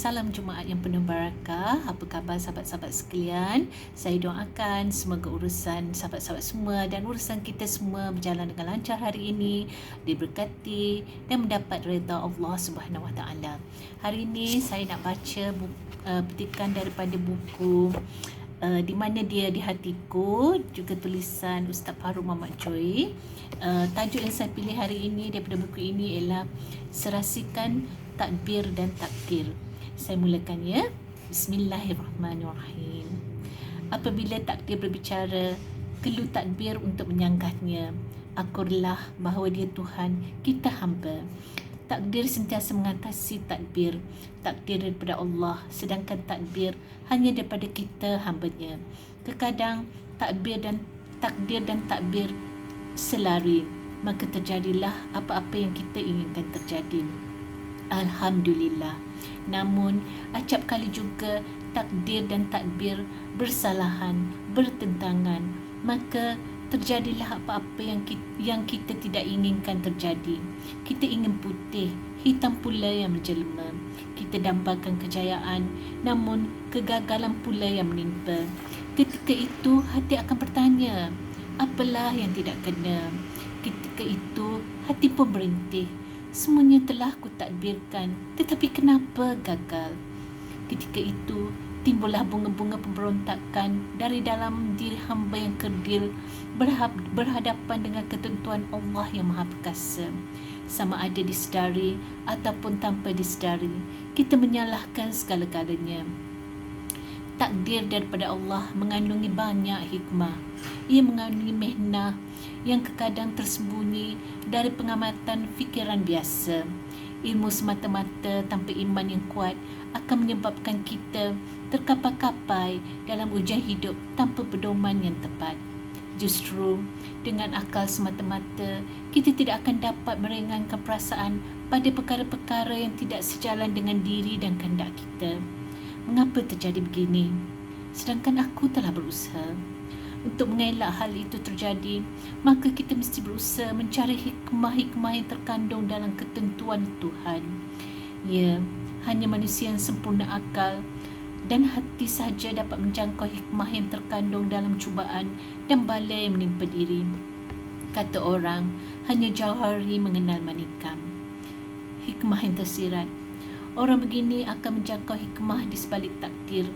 Salam Jumaat yang penuh barakah. Apa khabar sahabat-sahabat sekalian? Saya doakan semoga urusan sahabat-sahabat semua dan urusan kita semua berjalan dengan lancar hari ini, diberkati dan mendapat redha Allah Subhanahu Wa Taala. Hari ini saya nak baca petikan daripada buku di mana dia di hatiku, juga tulisan Ustaz Farouk Muhammad Choi. Tajuk yang saya pilih hari ini daripada buku ini ialah Serasikan Takbir dan Takdir. Saya mulakan ya. Bismillahirrahmanirrahim. Apabila takdir berbicara, perlu takbir untuk menyanggahnya. Akurlah bahawa dia Tuhan, kita hamba. Takdir sentiasa mengatasi takbir. Takdir daripada Allah, sedangkan takbir hanya daripada kita, hambanya. Terkadang takdir dan takbir selari, maka terjadilah apa-apa yang kita inginkan terjadi. Alhamdulillah. Namun, acap kali juga takdir dan takbir bersalahan, bertentangan, maka terjadilah apa-apa yang kita tidak inginkan terjadi. Kita ingin putih, hitam pula yang menjelma. Kita dambakan kejayaan, namun kegagalan pula yang menimpa. Ketika itu, hati akan bertanya, apalah yang tidak kena? Ketika itu, hati pun berintih. Semuanya telah kutakdirkan, tetapi kenapa gagal? Ketika itu, timbullah bunga-bunga pemberontakan dari dalam diri hamba yang kerdil, berhadapan dengan ketentuan Allah yang Maha Perkasa. Sama ada disedari ataupun tanpa disedari, kita menyalahkan segala-galanya. Takdir daripada Allah mengandungi banyak hikmah. Ia mengandungi mehnah yang terkadang tersembunyi dari pengamatan fikiran biasa. Ilmu semata-mata tanpa iman yang kuat akan menyebabkan kita terkapai-kapai dalam ujian hidup tanpa pedoman yang tepat. Justru dengan akal semata-mata, kita tidak akan dapat meringankan perasaan pada perkara-perkara yang tidak sejalan dengan diri dan kehendak kita. Mengapa terjadi begini? Sedangkan aku telah berusaha. Untuk mengelak hal itu terjadi, maka kita mesti berusaha mencari hikmah-hikmah yang terkandung dalam ketentuan Tuhan. Ya, hanya manusia yang sempurna akal dan hati sahaja dapat menjangkau hikmah yang terkandung dalam cubaan dan bala yang menimpa diri. Kata orang, hanya jauhari mengenal manikam. Hikmah yang tersirat. Orang begini akan menjangkau hikmah di sebalik takdir,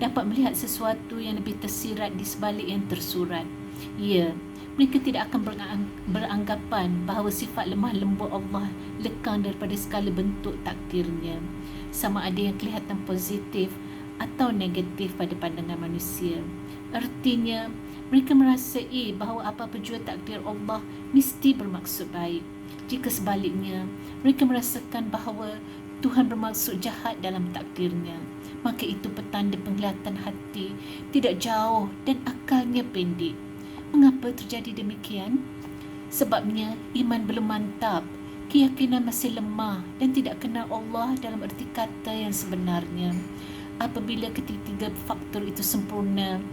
dapat melihat sesuatu yang lebih tersirat di sebalik yang tersurat. Ya, mereka tidak akan beranggapan bahawa sifat lemah lembut Allah lekang daripada segala bentuk takdirnya, sama ada yang kelihatan positif atau negatif pada pandangan manusia. Artinya, mereka merasai bahawa apa-apa jua takdir Allah mesti bermaksud baik. Jika sebaliknya, mereka merasakan bahawa Tuhan bermaksud jahat dalam takdirnya, maka itu petanda penglihatan hati tidak jauh dan akalnya pendek. Mengapa terjadi demikian? Sebabnya iman belum mantap, keyakinan masih lemah dan tidak kenal Allah dalam erti kata yang sebenarnya. Apabila ketiga faktor itu sempurna,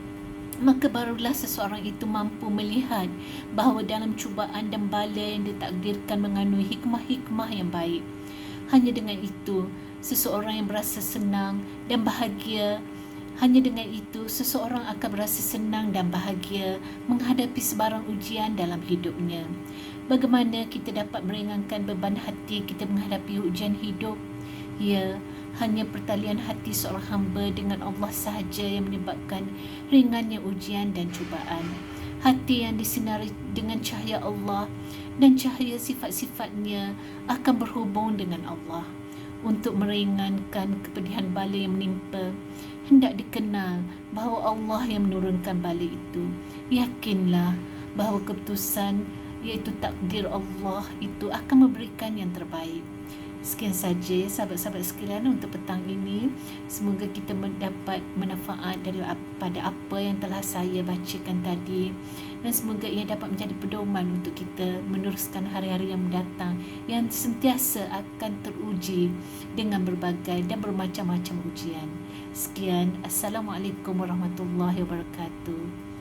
maka barulah seseorang itu mampu melihat bahawa dalam cubaan dan bala yang ditakdirkan mengandungi hikmah-hikmah yang baik. Hanya dengan itu, seseorang yang berasa senang dan bahagia. Hanya dengan itu, seseorang akan berasa senang dan bahagia menghadapi sebarang ujian dalam hidupnya. Bagaimana kita dapat meringankan beban hati kita menghadapi ujian hidup? Ya, hanya pertalian hati seorang hamba dengan Allah sahaja yang menyebabkan ringannya ujian dan cubaan. Hati yang disinari dengan cahaya Allah dan cahaya sifat-sifatnya akan berhubung dengan Allah. Untuk meringankan kepedihan bala yang menimpa, hendak dikenal bahawa Allah yang menurunkan bala itu. Yakinlah bahawa keputusan, iaitu takdir Allah itu akan memberikan yang terbaik. Sekian saja sahabat-sahabat sekalian untuk petang ini. Semoga kita mendapat manfaat daripada apa yang telah saya bacakan tadi, dan semoga ia dapat menjadi pedoman untuk kita meneruskan hari-hari yang mendatang yang sentiasa akan teruji dengan berbagai dan bermacam-macam ujian. Sekian, Assalamualaikum warahmatullahi wabarakatuh.